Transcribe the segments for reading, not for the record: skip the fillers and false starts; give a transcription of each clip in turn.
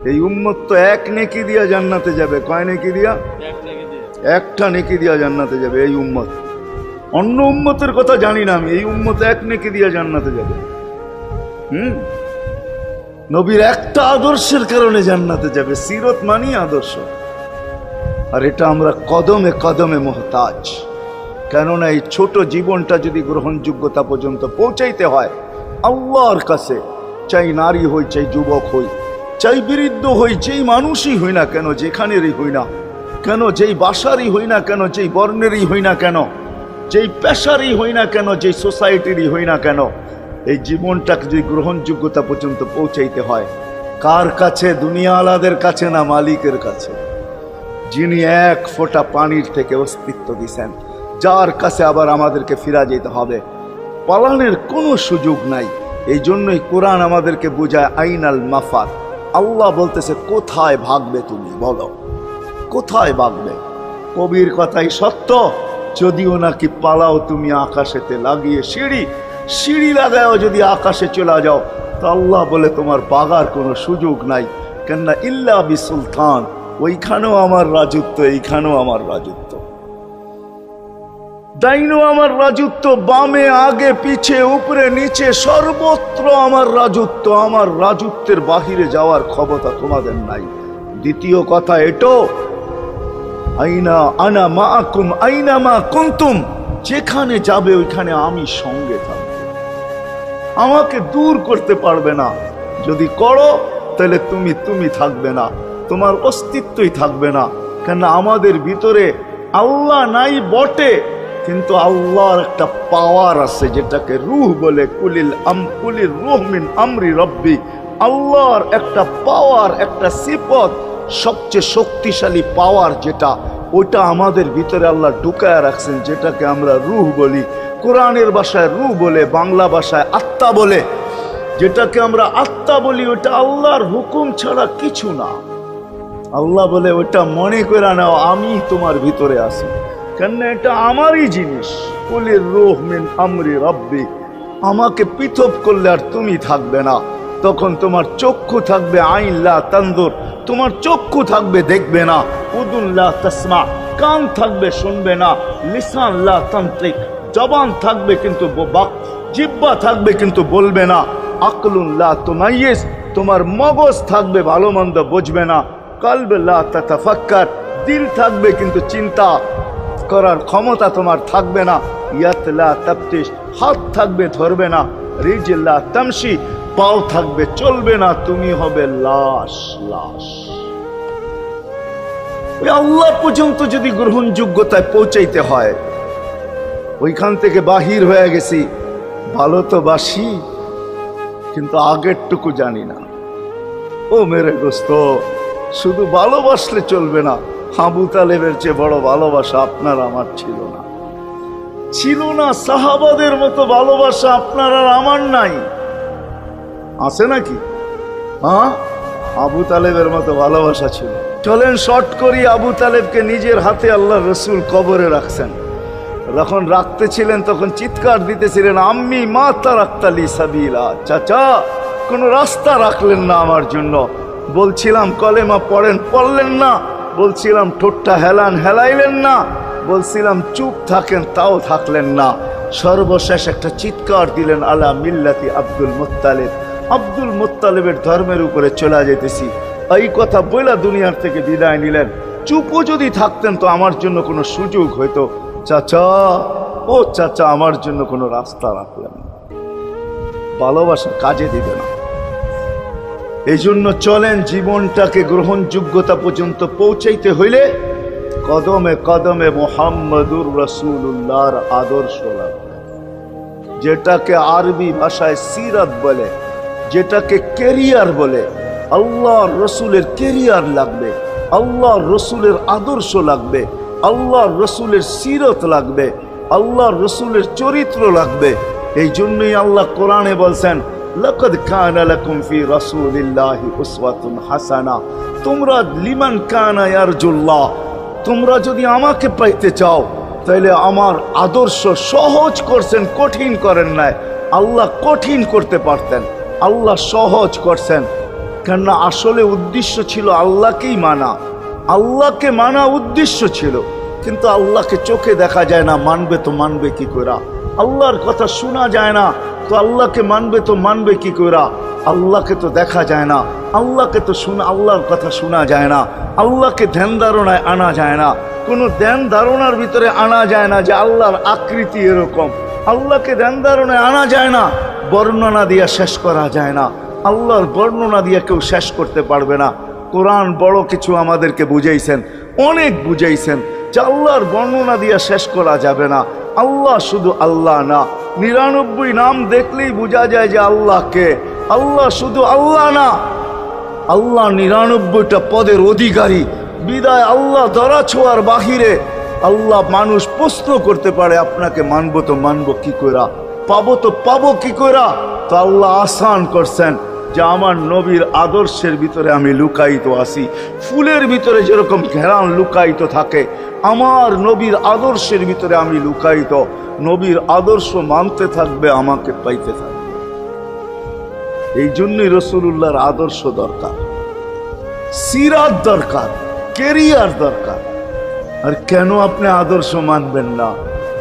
এই উম্মত তো এক নেকি দিয়া জান্নাতে যাবে। কয় নেকি দিয়া? একটা নেকি দিয়া জান্নাতে যাবে এই উম্মত। অন্য উম্মতের কথা জানি না আমি, এই উম্মত এক নেকি দিয়া জান্নাতে যাবে। নবীর একটা আদর্শের কারণে জান্নাতে যাবে। সিরত মানি আদর্শ। আর এটা আমরা কদমে কদমে মুহতাজ। কেননা এই ছোট জীবনটা যদি গ্রহণযোগ্যতা পর্যন্ত পৌঁছাইতে হয় আল্লাহর কাছে, চাই নারী হই, চাই যুবক হই, চাই বৃদ্ধ হই, যেই মানুষই হই না কেন, যেখানেরই হই না কেন, যেই বাসারই হই না কেন, যেই বর্ণেরই হই না কেন, যেই পেশারই হই না কেন, যেই সোসাইটিরই হই না কেন, এই জীবনটাকে যদি গ্রহণযোগ্যতা পর্যন্ত পৌঁছাইতে হয় কার কাছে? দুনিয়া আলাদের কাছে না, মালিকের কাছে, যিনি এক ফোঁটা পানির থেকে অস্তিত্ব দিছেন, যার কাছে আবার আমাদেরকে ফিরা যেতে হবে। পালানের কোনো সুযোগ নাই। এই জন্যই কোরআন আমাদেরকে বোঝায় আইনাল মাফার। আল্লাহ বলতেছে কোথায় ভাগবে তুমি, বলো কোথায় ভাগবে? কবির কথাই সত্য, যদিও নাকি পালাও তুমি আকাশেতে লাগিয়ে সিঁড়ি লাগাও যদি আকাশে চলে যাও, তো আল্লাহ বলে তোমার পাগার কোনো সুযোগ নাই। কেননা ইল্লা বি সুলতান, ওইখানেও আমার রাজত্ব, এইখানেও আমার রাজত্ব, ডাইনো আমার রাজত্ব, বামে আগে পিছে উপরে নিচে সর্বত্র আমার রাজত্ব। আমার রাজত্বের বাহিরে যাওয়ার ক্ষমতা তোমাদের নাই। দ্বিতীয় কথা এটো, আইনা আনা মাআকুম আইনা মা কুনতুম, যেখানে যাবে ওইখানে আমি সঙ্গে থাকবো, আমাকে দূর করতে পারবে না। যদি করো তাহলে তুমি থাকবে না, তোমার অস্তিত্বই থাকবে না। কেন আমাদের ভিতরে আল্লাহ নাই বটে, কিন্তু আল্লাহর একটা পাওয়ার আছে যেটাকে রূহ বলে। কুলির রূহ মিন আমরি রব্বি, আল্লাহর একটা পাওয়ার, একটা সিফত, সবচেয়ে শক্তিশালী পাওয়ার যেটা, ওটা আমাদের ভিতরে আল্লাহ ঢুকায় রাখছেন, যেটাকে আমরা রূহ বলি। কোরআনের ভাষায় রূহ বলে, বাংলা ভাষায় আত্মা বলে। যেটাকে আমরা আত্মা বলি ওটা আল্লাহর হুকুম ছাড়া কিছু না। আল্লাহ বলে ওটা মনে করে নাও আমি তোমার ভিতরে আছি, কেন এটা আমারই জিনিস। কুলির রূহ মিন আমরি রব্বি, আমাকে পৃথক করলে আর তুমি থাকবে না। তখন তোমার চক্ষু থাকবে আইন লা তানজুর, তোমার চক্ষু থাকবে দেখবে না। উদুন লা তাসমা, কান থাকবে শুনবে না। লিসান লা তানতিক, জবান থাকবে কিন্তু জিহ্বা থাকবে কিন্তু বলবে না। আকলুন লা তুমাইয়িজ, তোমার মগজ থাকবে ভালো মন্দ বুঝবে না। কলব লা তাতাফাক্কার, দিল থাকবে কিন্তু চিন্তা করার ক্ষমতা তোমার থাকবে না। ইয়াত লা তাফতিশ, হাত থাকবে ধরবে না। রিজল লা তামশি, পাও থাকবে চলবে না। তুমি হবে লাশ। আল্লাহ পর্যন্ত যদি গ্রহণযোগ্যতায় পৌঁছাইতে হয়, ওইখান থেকে বাহির হয়ে গেছি। ভালো তো বাসি, কিন্তু আগেরটুকু জানি না। ও মেরে দোস্ত, শুধু ভালোবাসলে চলবে না। আবু তালেবের চেয়ে বড় ভালোবাসা আপনার আমার ছিল না। সাহাবাদের মতো ভালোবাসা আপনার আর আমার নাই। আছে নাকি? হ্যাঁ, আবু তালেবের মতো ভালোবাসা ছিল। চলেন শর্ট করি। আবু তালেবকে নিজের হাতে আল্লাহ রসুল কবরে রাখছেন। যখন রাখতে ছিলেন তখন চিৎকার দিতেছিলেন, আম্মি মা তারাক্তালি সাবিলা, চাচা কোনো রাস্তা রাখলেন না আমার জন্য। বলছিলাম কলেমা পড়েন, পড়লেন না। বলছিলাম ঠোঁটটা হেলাইলেন না। বলছিলাম চুপ থাকেন, তাও থাকলেন না। সর্বশেষ একটা চিৎকার দিলেন, আলা মিল্লাতি আব্দুল মুত্তালিব, আব্দুল মুত্তালিবের ধর্মের উপরে চলে যেতেছি। এই কথা বইলা দুনিয়ার থেকে বিদায় নিলেন। চুপও যদি থাকতেন তো আমার জন্য কোনো সুযোগ হইতো। চাচা, ও চাচা, আমার জন্য কোনো রাস্তা রাখলেন না। ভালোবাসা কাজে দিবে না। এই জন্য চলেন, জীবনটাকে গ্রহণযোগ্যতা পর্যন্ত পৌঁছাইতে হইলে কদমে কদমে মুহাম্মদুর রাসূলুল্লাহর আদর্শ লাগবে। যেটাকে আরবি ভাষায় সিরাত বলে, যেটাকে কেরিয়ার বলে। আল্লাহর রসুলের কেরিয়ার লাগবে, আল্লাহর রসুলের আদর্শ লাগবে, আল্লাহর রসুলের সিরত লাগবে, আল্লাহর রসুলের চরিত্র লাগবে। এই জন্যই আল্লাহ কোরআনে বলছেন, লাকাদ কানা লাকুম ফি রাসূলিল্লাহি উসওয়াতুন হাসানা, তোমরা লিমান কানা ইয়ারজুল্লাহ, তোমরা যদি আমাকে পাইতে চাও তাহলে আমার আদর্শ সহজ করছেন, কঠিন করেন নাই। আল্লাহ কঠিন করতে পারতেন, আল্লাহ সহজ করছেন। কেননা আসলে উদ্দেশ্য ছিল আল্লাহকেই মানা, আল্লাহকে মানা উদ্দেশ্য ছিল। কিন্তু আল্লাহকে চোখে দেখা যায় না, মানবে তো মানবে কি করে? আল্লাহর কথা শোনা যায় না, তো আল্লাহকে মানবে তো মানবে কি করে? আল্লাহকে তো দেখা যায় না, আল্লাহকে তো আল্লাহর কথা শোনা যায় না, আল্লাহকে ধ্যান ধারণায় আনা যায় না, কোনো ধ্যান ধারণার ভিতরে আনা যায় না যে আল্লাহর আকৃতি এরকম। আল্লাহকে ধ্যান ধারণায় আনা যায় না, বর্ণনা দিয়া শেষ করা যায় না। আল্লাহর বর্ণনা দিয়ে কেউ শেষ করতে পারবে না। কোরআন বড় কিছু আমাদেরকে বুঝাইছেন, অনেক বুঝাইছেন যে আল্লাহর বর্ণনা দিয়ে শেষ করা যাবে না। আল্লাহ শুধু আল্লাহ না, 99 নাম দেখলেই বোঝা যায় যে আল্লাহকে। আল্লাহ শুধু আল্লাহ না, আল্লাহ 99টা পদের অধিকারী। বিদায় আল্লাহ ধরা ছোঁয়ার বাহিরে আল্লাহ মানুষ প্রশ্ন করতে পারে, আপনাকে মানবো তো মানবো কি কইরা, পাবো তো পাবো কি কইরা? তো আল্লাহ আসান করছেন যে আমার নবীর আদর্শের ভিতরে আমি লুকায়িত আছি। ফুলের ভিতরে যেরকম ঘেরান লুকায়িত থাকে, আমার নবীর আদর্শের ভিতরে আমি লুকায়িত। নবীর আদর্শ মানতে থাকবে, আমাকে পাইতে থাকবে। এই জন্যই রাসূলুল্লাহর আদর্শ দরকার, সিরাত দরকার, কেরিয়ার দরকার। আর কেন আপনি আদর্শ মানবেন না?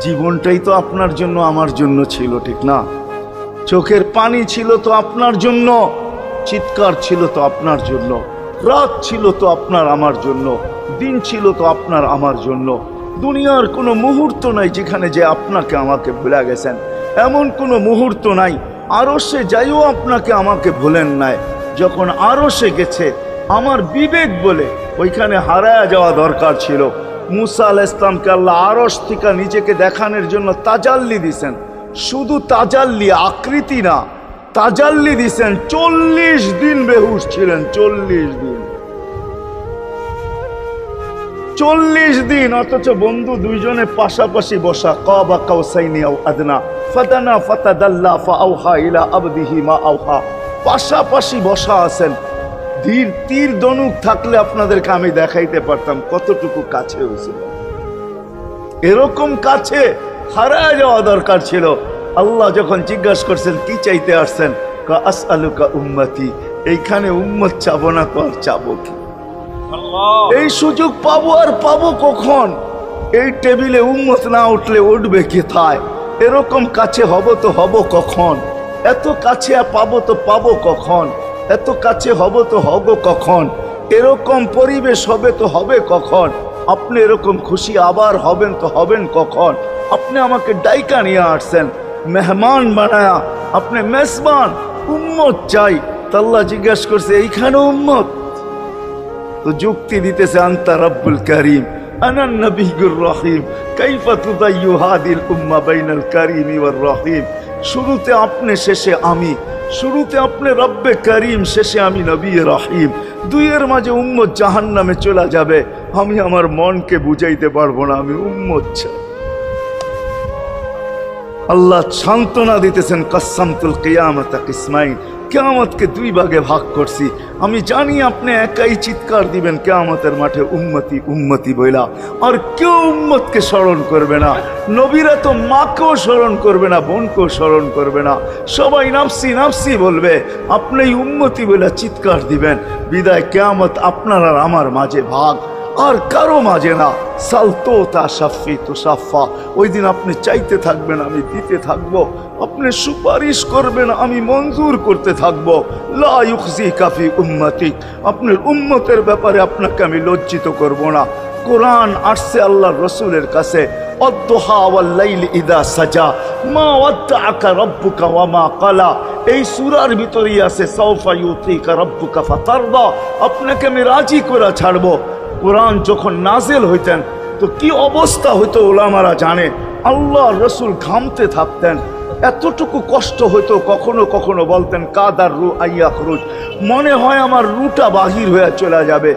জীবনটাই তো আপনার জন্য আমার জন্য ছিল, ঠিক না? চোখের পানি ছিল তো আপনার জন্য, চিৎকার ছিল তো আপনার জন্য, রাত ছিল তো আপনার আমার জন্য, দিন ছিল তো আপনার আমার জন্য। দুনিয়ার কোনো মুহূর্ত নাই যেখানে যে আপনাকে আমাকে ভুলে গেছেন, এমন কোনো মুহূর্ত নাই। আরশে যাইও আপনাকে আমাকে ভুলেন নাই। যখন আরশে গেছে আমার বিবেক বলে ওইখানে হারায়া যাওয়া দরকার ছিল। মুসা আলাইহিস সালামকে আল্লাহ আরশ থেকে নিজেকে দেখানোর জন্য তাজাল্লি দিছেন। শুধু তাজাল্লি, আকৃতি না, তাজাল্লি দিছেন। 40 দিন বেহুশ ছিলেন, 40 দিন, 40 দিন। অথচ বন্ধু দুইজনে পাশাপাশি বসা, কাবা কাউসাইনি আও আদনা ফাদানা ফাতাদাল্লা ফাআওহা ইলা আবদিহি মা আওহা, পাশাপাশি বসা আছেন। তীর ধনুক থাকলে আপনাদেরকে আমি দেখাইতে পারতাম কতটুকু কাছে হয়েছিল। এরকম কাছে হারায় যাওয়া দরকার ছিল। আল্লাহ যখন জিজ্ঞাসা করছেন কি চাইতে আসছেন, আসআলুকা উম্মতি, এইখানে উম্মত চাবো না তো আর চাবো কি? এই সুযোগ পাবো আর পাবো কখন? এই টেবিলে উম্মত না উঠলে উঠবে কোথায়? এরকম কাছে হব তো হব কখন? এত কাছে পাবো তো পাবো কখন? এত কাছে হব তো হব কখন? এরকম পরিবেশ হবে তো হবে কখন? আপনি এরকম খুশি আবার হবেন তো হবেন কখন? আপনি আমাকে ডাইকা নিয়ে আসছেন, মেহমান বানায়া, আপনি মেজবান, উম্মত চাই। আল্লাহ জিজ্ঞাসা করছে এইখানে উম্মত? তো যুক্তি দিতেছে আনতা রব্বুল করিম আনান নবিয়্যুর রহিম কাইফা তুদাইয়ু হাদিল উম্মাহ বাইনাল কারিমি ওয়ার রহিম। শুরুতে আপনি, শেষে আমি। শুরুতে আপনি রব্বে করিম, শেষে আমি নবী রহিম। দুইয়ের মাঝে উম্মত জাহান্নামে চলে যাবে। আমি আমার মনকে বুঝাইতে পারবো না, আমি উম্মত চাই। আল্লাহ সান্ত্বনা দিতেছেন, কাসসামতুল কিয়ামাতা কিসমাইন, কিয়ামতকে 2 ভাগে ভাগ করছি। আমি জানি আপনি একাই চিৎকার দিবেন কিয়ামতের মাঠে উম্মতি উম্মতি বইলা, আর কেউ উম্মতকে স্মরণ করবে না। নবীরা তো মাকেও স্মরণ করবে না, বোনকেও স্মরণ করবে না, সবাই নাফসি নাফসি বলবে। আপনি উম্মতি বইলা চিৎকার দিবেন। বিদায় কিয়ামত আপনার আর আমার মাঝে ভাগ, আর কারো মাঝে না। সালতো তা সাফি তো সাফা, ওই দিন আপনি চাইতে থাকবেন, আমি দিতে থাকবো। আপনি সুপারিশ করবেন, আমি মঞ্জুর করতে থাকবো। লা ইউখজিকা ফি উম্মতিক, আপনার উম্মতের ব্যাপারে আপনাকে আমি লজ্জিত করব না। কোরআন আসছে আল্লাহর রাসূলের কাছে, আদ-দুহা ওয়াল লাইল ইদা সাজা মা ওয়াদ্দাআকা রাব্বুকা ওয়া মা ক্বালা। এই সূরার ভিতরেই আছে সাউফা ইউতিকা রাব্বুকা ফাতারদা, আপনাকে আমি রাজি করে ছাড়বো। কোরআন যখন নাজেল হইতেন তো কি অবস্থা হইতো ওলামারা জানে। আল্লাহ রসুল ঘামতে থাকতেন, এতটুকু কষ্ট হইতো। কখনো কখনো বলতেন কাদার রু আইয়া খরুজ, মনে হয় আমার রুটা বাহির হয়ে চলে যাবে।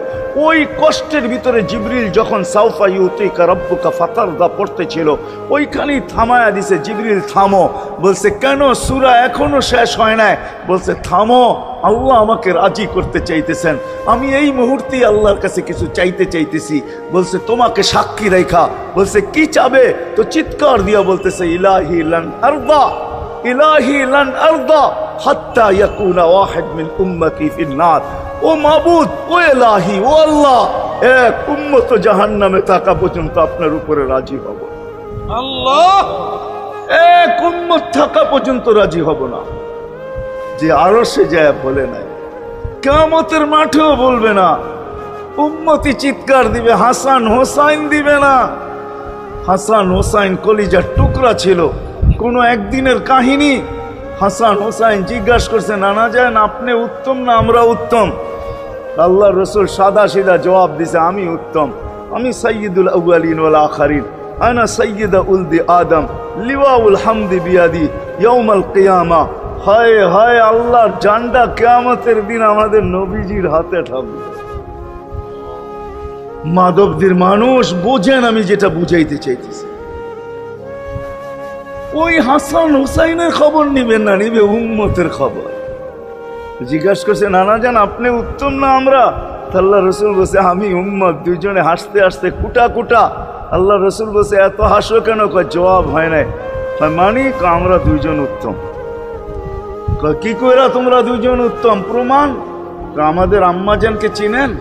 ওই কষ্টের ভিতরে জিবরিল যখন সাউফা ইউতিকা রাব্বুকা ফাতারদা পড়তেছিল, ওইখানেই থামায়া দিছে, জিবরিল থামো। বলছে কেন? সূরা এখনো শেষ হয় নাই। বলছে থামো, আল্লাহ আমাকে রাজি করতে চাইতেছেন, আমি এই মুহূর্তেই আল্লাহর কাছে কিছু চাইতে চাইতেছি। বলছে তোমাকে সাক্ষী রেখা। বলছে কি চাবে? তো চিৎকার দিয়া বলতেছে ইলাহি লান আরদা, ইলাহি লান আরদা, হাত্তা ইয়াকুনা ওয়াহিদ মিন উম্মতি ফিন নার। ও মাবুদ, ও ইলাহি, ও আল্লাহ, এক উম্মত জাহান্নামে থাকা পর্যন্ত আপনার উপরে রাজি হব। আল্লাহ, এক উম্মত থাকা পর্যন্ত রাজি হব না। যে আরশে যায় বলে নাই, কিয়ামতের মাঠেও বলবে না। উম্মতি চিৎকার দিবে, হাসান হোসাইন দিবে না। হাসান হোসাইন কলিজার টুকরা ছিল, কোনো একদিনের কাহিনী। হাসান হোসাইন জিজ্ঞাসা করছে, নানা যান আপনি উত্তম না আমরা উত্তম? আল্লাহ রসুল সাদা সিধা জবাব দিছে, আমি উত্তম, আমি সাইয়্যিদুল আউয়ালিন ওয়াল আখিরিন, আনা সাইয়্যিদা উলদি আদম, লিওয়াউল হামদি বিয়াদি ইয়াউমাল কিয়ামা। হায় হায়, আল্লাহর জান্ডা কিয়ামতের দিন আমাদের নবীজির হাতে থাকবে। মাধবদীর মানুষ বোঝেন আমি যেটা বুঝাইতে চাইতেছি। ওই হাসান হুসাইনের খবর নিবেন না, নিবে উম্মতের খবর। জিজ্ঞাসা করছে, নানা জান আপনি উত্তম না আমরা? আল্লাহ রসুল বলছে, আমি উম্মত। দুইজনে হাসতে হাসতে কুটা কুটা। আল্লাহ রসুল বলছে, এত হাসো কেন? জবাব হয় নাই। মানি আমরা দুইজন উত্তম। কি কইরা তোমরা দুইজন উত্তম? প্রমাণ। আমাদের আম্মা জানকে চিনেন?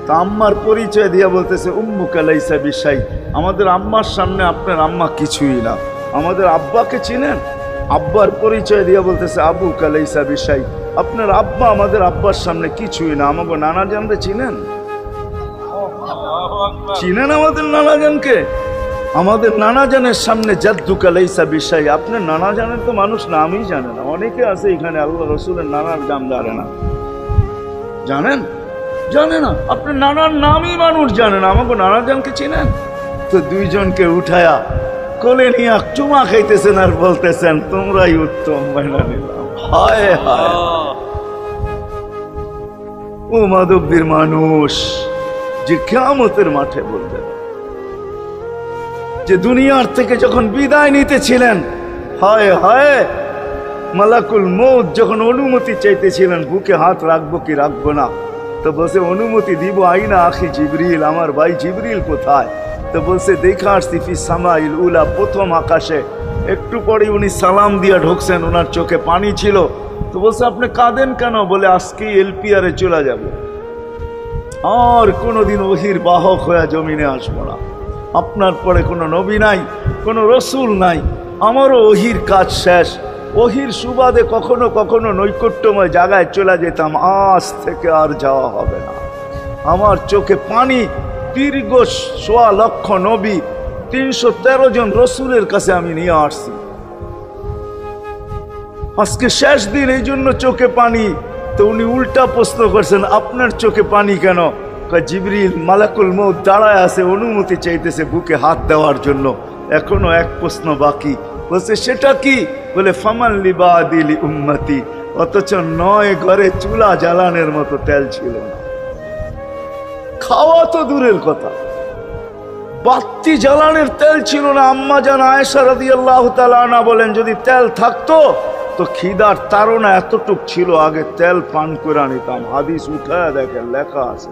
তা আম্মার পরিচয় দিয়া বলতেছে, উম্মুকা লাইসা বিশাই, আমাদের আম্মার সামনে আপনার আম্মা কিছুই না। আমাদের আব্বাকে চিনেন? আব্বার পরিচয় দিয়া বলতেছে, আবুকা লাইসা বিশাই, আপনার আব্বা আমাদের আব্বার সামনে কিছুই না। আমাকে নানা জানরে চিনেন? চিনেন আমাদের নানা জানকে? আমাদের নানা জানের সামনে জাদ্দুকা লাইসা বিশাই, আপনার নানা জানের তো মানুষ নামই জানে না। অনেকে আছে এখানে আল্লাহ রসুলের নানার নাম জানে না। জানেন? জানে না। আপনার নানার নামই মানুষ জানে না। আমাকে নানা জানকে চিনেন? তো দুইজনকে উঠায়া কোলে নিয়ে চুমা খাইতেছেন আর বলতেছেন, তোমরাই উত্তম, মাইনা নিলাম। হায় হায়, ও মাধবদীর মানুষ যে কিয়ামতের মাঠে বলবেন, যে দুনিয়ার থেকে যখন বিদায় নিতেছিলেন, হায় হায়, মালাকুল মউত যখন অনুমতি চাইতেছিলেন বুকে হাত রাখবো কি রাখবো না, তো বলছে অনুমতি দিব, আইনা আখি জিবরিল, আমার ভাই জিবরিল কোথায়? তো বলছে, দেখা আসছি ফি সামাইল উলা, প্রথম আকাশে। একটু পরে উনি সালাম দিয়া ঢুকছেন, ওনার চোখে পানি ছিল। তো বলছে, আপনি কাঁদেন কেন? বলে, আজকেই এলপিআরে চলে যাব, আর কোনোদিন ওহির বাহক হয়ে জমিনে আসবো না। আপনার পরে কোনো নবী নাই, কোনো রসুল নাই, আমারও ওহির কাজ শেষ। ওহির সুবাদে কখনো কখনো নৈকট্যময় জায়গায় চলে যেতাম, আজ থেকে আর যাওয়া হবে না। আমার চোখে পানি। দীর্ঘ ১.৫ লক্ষ নবী, ৩১৩ জন রসুলের কাছে আমি নিয়ে আসছি। আজকে শেষ দিন, এই জন্য চোখে পানি। তো উনি উল্টা প্রশ্ন করছেন, আপনার চোখে পানি কেন? জিবরিল মালাকুল মউত দাঁড়ায় আছে, অনুমতি চাইতেছে বুকে হাত দেওয়ার জন্য। এখনো এক প্রশ্ন বাকি। বলছে, সেটা কি? বলে, ফামান লিবাদিলি উম্মতি। অথচ ৯ ঘরে চুলা জ্বালানোর মতো তেল ছিল না। খাওয়া তো দূরের কথা, বাতি জ্বালানোর তেল ছিল না। আম্মা জান আয়েশা রাদিয়াল্লাহু তাআলা আনহা বলেন, যদি তেল থাকতো তো খিদার তাড়না এতটুক ছিল, আগে তেল পান করে নিতাম। হাদিস উঠায় দেখেন, লেখা আছে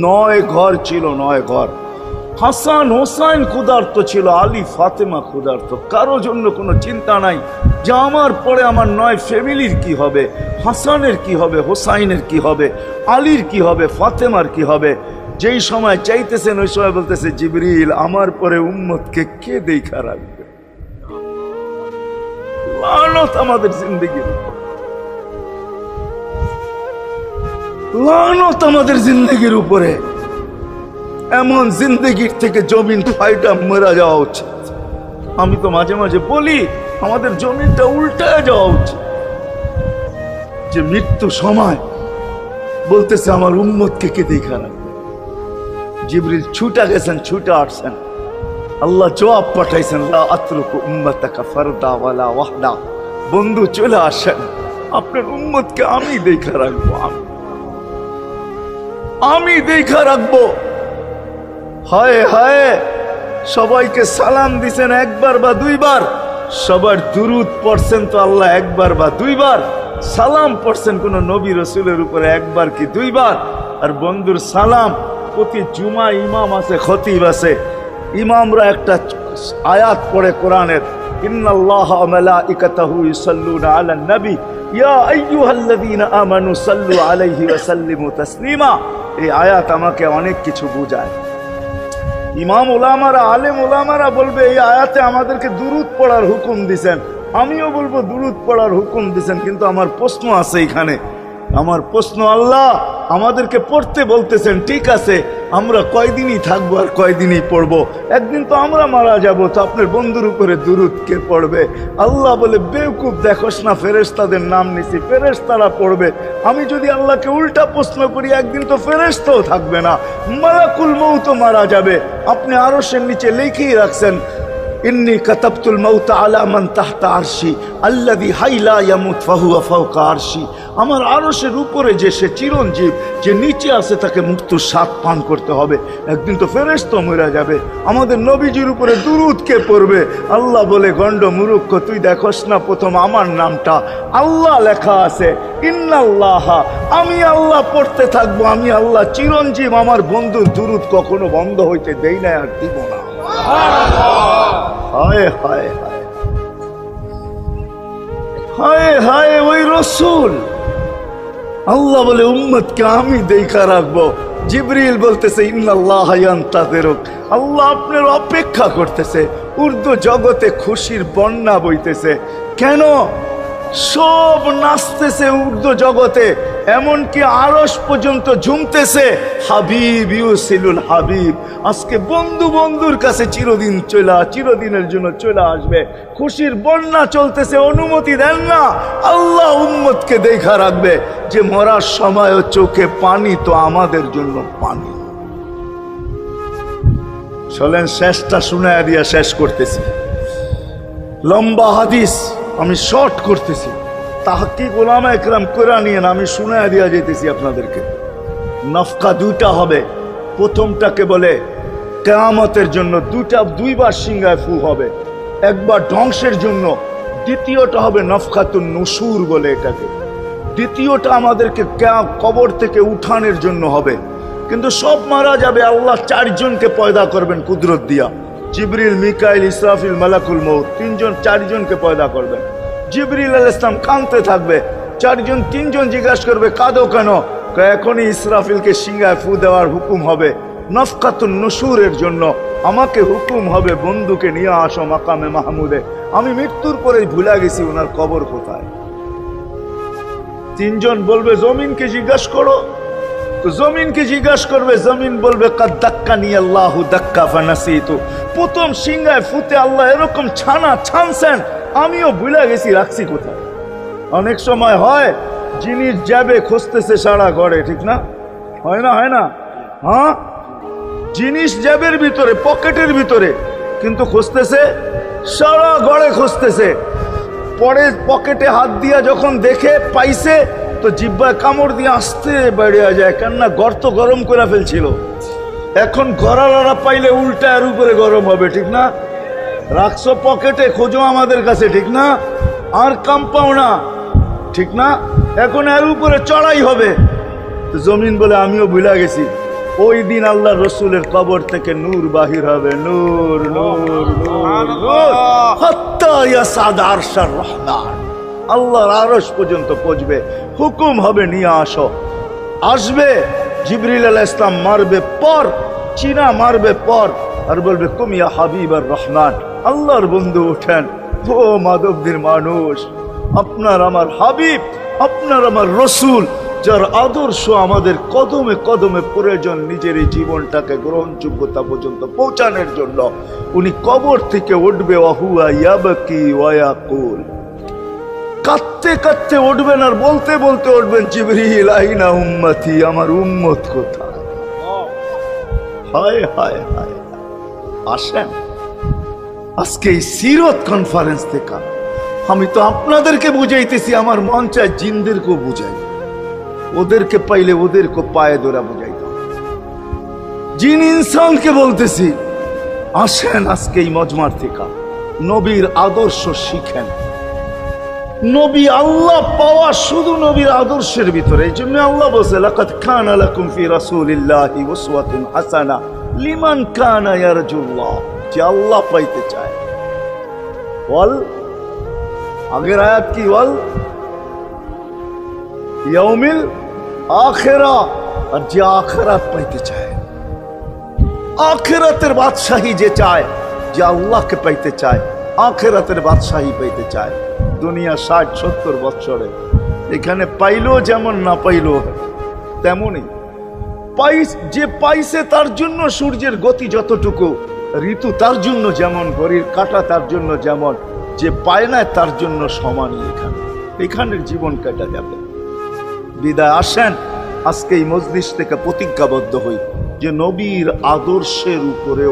৯ ঘর ছিল, ৯ ঘর। হাসান হোসাইন ক্ষুধার্ত ছিল, আলী ফাতেমা ক্ষুধার্ত। কারো জন্য কোনো চিন্তা নাই যে আমার পরে আমার ৯ ফ্যামিলির কি হবে, হাসানের কি হবে, হোসাইনের কি হবে, আলীর কি হবে, ফাতেমার কি হবে। যেই সময় চাইতেছেন ওই সময় বলতেছে, জিবরিল আমার পরে উম্মতকে কে দেখা রাখবে? লানত আমাদের জিন্দেগির উপর, লানত আমাদের জিন্দেগির উপরে। এমন জিন্দেগির থেকে জমিন ফাইটা মরা যাওয়া উচিত। আমি তো মাঝে মাঝে বলি, আমাদের জমিনটা উল্টায় যাওয়া উচিত। যে মৃত্যু সময় বলতেছে, আমার উম্মতকে কে দেখা রাখবে? জিবরিল ছুটা গেছেন, ছুটা আসছেন। আল্লাহ জবাব পাঠাইছেন, লা আতরুকু উম্মাতাকা ফারদা ওয়ালা ওয়াহদা। বন্ধু চলে আসেন, আপনার উম্মতকে আমি দেখা রাখবো, আমি দেখা রাখবো। হায় হায়, সবাইকে সালাম দিছেন একবার বা দুইবার, সবার দুরুদ পড়ছেন তো আল্লাহ একবার বা দুইবার, সালাম পড়ছেন কোন নবী রসুলের উপরে একবার কি দুইবার। আর বন্ধুর সালাম প্রতি জুমা ইমাম আছে, খতিব আছে, ইমামরা একটা আয়াত পড়ে কোরআনের, ইন্নাল্লাহা ওয়া মালাইকাতাহু ইউসাল্লুনা আলান নবী ইয়া আইয়ুহাল্লাযীনা আমানু সাল্লু আলাইহি ওয়া সাল্লিমু তাসলিমা। এই আয়াত আমাকে অনেক কিছু বোঝায়। ইমাম ওলামারা, আলেম ওলামারা বলবে এই আয়াতে আমাদেরকে দুরূদ পড়ার হুকুম দিছেন, আমিও বলবো দুরূদ পড়ার হুকুম দিছেন। কিন্তু আমার প্রশ্ন আছে এখানে, আমার প্রশ্ন, আল্লাহ আমাদেরকে পড়তে বলতেছেন, ঠিক আছে, আমরা কয়দিনই থাকবো আর কয়দিনই পড়বো? একদিন তো আমরা মারা যাব, তো আপনার বন্ধুর উপরে দুরূদ কে পড়বে? আল্লাহ বলে, বেওকুফ, দেখোস না ফেরেশতাদের নাম নিছি, ফেরেশতারা পড়বে। আমি যদি আল্লাহকে উল্টা প্রশ্ন করি, একদিন তো ফেরেশতাও থাকবে না, মালাকুল মউত মারা যাবে। আপনি আরশের নিচে লিখেই রাখছেন, ইন্নী কাতাবতুল মাউত আলা মান তাহতা আরশি আল্লাযী হাইলা ইয়ামুত ফাহুয়া ফাওকা আরশি। আমার আরশের উপরে যে সে চিরঞ্জীব, যে নিচে আছে, তাকে মৃত্যুর স্বাদ পান করতে হবে। একদিন তো ফেরেশতা মরে যাবে, আমাদের নবীজির উপরে দুরূদ কে পড়বে? আল্লাহ বলে, গন্ড মূর্খ, তুই দেখোস না প্রথম আমার নামটা আল্লাহ লেখা আছে, ইন্নাল্লাহা, আমি আল্লাহ পড়তে থাকবো, আমি আল্লাহ চিরঞ্জীব, আমার বন্ধুর দুরূদ কখনো বন্ধ হইতে দেই না, আর দিব না। হায় হায় হায় হায় হায়, ওই রসুল। আল্লাহ বলে, উম্মতকে আমি দেখা রাখবো। জিবরিল বলতেছে, ইন্নাল্লাহা ইয়ান্তাযিরুক, আল্লাহ আপনার অপেক্ষা করতেছে। উর্দু জগতে খুশির বন্যা বইতেছে। কেন? সব নাচতেছে উর্দু জগতে, এমনকি আরশ পর্যন্ত ঝুমতেছে। হাবিব ইউসিলুল হাবিব, আজকে বন্ধু বন্ধুর কাছে চিরদিনের জন্য চলে আসবে। খুশির বন্যা চলতেছে, অনুমতি দেন না। আল্লাহ উম্মতকে দেখা রাখবে যে মরার সময়ও চোখে পানি, তো আমাদের জন্য পানি। চলেন শেষটা শুনায়া দিয়া শেষ করতেছি। লম্বা হাদিস, আমি শর্ট করতেছি। তাহকিক উলামা ইকরাম করে নিয়েন, আমি শুনায়া দিয়া যেতেছি আপনাদেরকে। নফকা দুইটা হবে। প্রথমটাকে বলে কিয়ামতের জন্য, দুইবার সিংহায় ফু হবে। একবার ধ্বংসের জন্য, দ্বিতীয়টা হবে নফকাতুন নুশুর বলে এটাকে। দ্বিতীয়টা আমাদেরকে কবর থেকে উঠানোর জন্য হবে। কিন্তু সব মারা যাবে, আল্লাহ চারজনকে পয়দা করবেন কুদরত দিয়া। জিবরিল, মিকাইল, ইসরাফিল, মালাকুল মউত, চারজনকে পয়দা করবেন। জিবরিল আলাইহিস সালাম কাঁদতে থাকবে, তিনজন জিজ্ঞাসা করবে, কাঁদো কেন? এখনই ইসরাফিলকে সিংহায় ফু দেওয়ার হুকুম হবে নফকাতুন নুশুরের জন্য। আমাকে হুকুম হবে, বন্ধুকে নিয়ে আসো মাকামে মাহমুদে। আমি মৃত্যুর পরে ভুলে গেছি ওনার কবর কোথায়। তিনজন বলবে, জমিনকে জিজ্ঞাসা করো। তো জমিনকে জিজ্ঞাসা করবে, জমিন বলবে, কাদ দাক্কানি আল্লাহু দাক্কা ফানাসিতু। প্রথম সিংহায় ফুতে আল্লাহ এরকম ছানছেন, আমিও ভুলে গেছি রাখছি কোথায়। অনেক সময় হয় জিনিস যাবে খুঁজতেছে সারা ঘরে, ঠিক না? হয় না? হয় না? হ্যাঁ, জিনিস জ্যাবের ভিতরে, পকেটের ভিতরে, কিন্তু খুঁজতেছে সারা ঘরে খুঁজতেছে। পরে পকেটে হাত দিয়া যখন দেখে পাইছে, তো জিহ্বায় কামড় দিয়ে আসতে বেরিয়ে যায়, কেননা গর্ত গরম করে ফেলছিল। এখন গড়ালড়া পাইলে উল্টা এর উপরে গরম হবে, ঠিক না? রাখছো পকেটে, খোঁজো আমাদের কাছে, ঠিক না? আর কাম পাও না, ঠিক না? এখন এর উপরে চড়াই হবে। জমিন বলে, আমিও ভুলে গেছি। ওই দিন আল্লাহ রসুলের কবর থেকে নূর বাহির হবে, নূর নূর নূর নূর, হাত্তা ইয়াসাদ আরশার রহমান, আল্লাহর আরশ পর্যন্ত পৌঁছবে। হুকুম হবে, নিয়ে আসো। আসবে জিবরিল আলাইহিস সালাম, মারবে পর, চিনা মারবে পর, আর বলবে, কুম ইয়া হাবিবার রহমান, আল্লাহর বন্ধু উঠেন। ও মাধবদীর মানুষ, আপনার আমার হাবিব, আপনার আমার রসুল, যার আদর্শ আমাদের কদমে কদমে প্রয়োজন নিজের এই জীবনটাকে গ্রহণযোগ্যতা পর্যন্ত পৌঁছানোর জন্য, উনি কবর থেকে উঠবে। ওয়াহুয়া ইয়াবকি ওয়া ইয়াকুল, কাঁদতে কাঁদতে উঠবেন আর বলতে বলতে উঠবেন, জিবরিল আইনা উম্মতি, আমার উম্মত কোথায়? হায় হায় হায়। আসেন আজকে এই সিরত কনফারেন্স থেকে আমি তো আপনাদেরকে বুঝাইতেছি, আমার মন চায় জিনদেরকেও বুঝাই, ওদেরকে পাইলে ওদেরকে পায়ে ধরা বুঝাইতাম। জিন ইনসানকে বলতেছি, আসেন আজকে এই মজমার থেকে নবীর আদর্শ শিখেন। নবী আল্লাহ পাওয়া শুধু নবীর আদর্শের ভিতরে। এই জন্য আল্লাহ বলছে, লাকাদ কানা লাকুম ফি রাসূলিল্লাহি উসওয়াতুন হাসানা লিমান কানা ইয়ারজুল্লাহ, যে আল্লাহ পাইতে চায়। বল, আগের আয়াত কি বল? ইয়াউমিল আখিরা, আর যে আখিরাত পাইতে চায়, আখিরাতের বাদশাহী যে চায়, যে আল্লাহকে পাইতে চায়, আখিরাতের বাদশাহী পাইতে চায়, দুনিয়া 60-70 বছরে এখানে পাইলো যেমন, না পাইলো তেমনই। যে পাইছে তার জন্য সূর্যের গতি যতটুকু, ঋতু তার জন্য যেমন, ঘড়ির কাঁটা তার জন্য যেমন, যে পায় না তার জন্য সমানই। এখানের জীবন কাটা যাবে। বিদায় আসেন আজকে এই মজলিস থেকে প্রতিজ্ঞাবদ্ধ হই যে নবীর আদর্শের উপরে